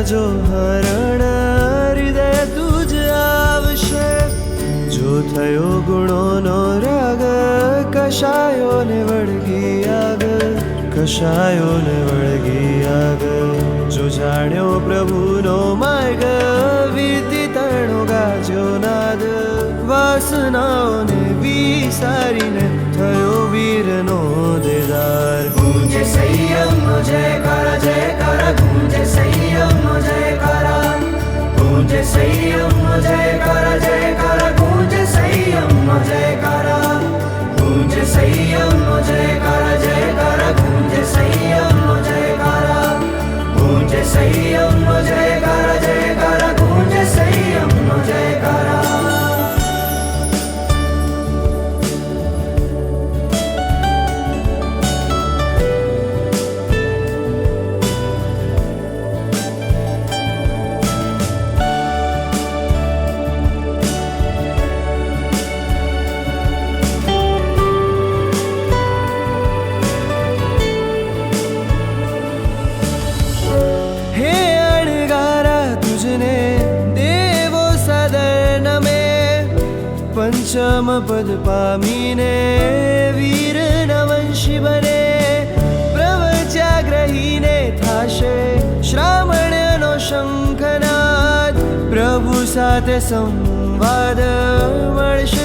જો હરણ હૃદય તુજ આવશે. જો થયો ગુણોનો રાગ કશાયોને વળગી આગળ, કશાયોને વળગી આગળ. જો જાણ્યો પ્રભુનો માર્ગ વિદિતણો ગાજો નાદ. વાસનાઓને વિસારીને થયો વીરનો દેદાર. ગૂંજે સંયમનો જયકારા જયકારા, ગૂંજે સંયમનો જયકારા, ગૂંજે સંયમનો જયકારા જયકારા, ગૂંજે સંયમનો જયકારા, ગૂંજે સંયમનો જયકારા જયકારા, ગૂંજે સંયમનો જયકારા, ગૂંજે સંયમનો જયકારા જયકારા, ગૂંજે સંયમનો જયકારા. પંચમ પદ પામીને વીર નવંશી બને. પ્રવચ્યાગ્રહીને થાશે શ્રાવણનો શંખનાદ. પ્રભુ સાથે સંવાદ મળશે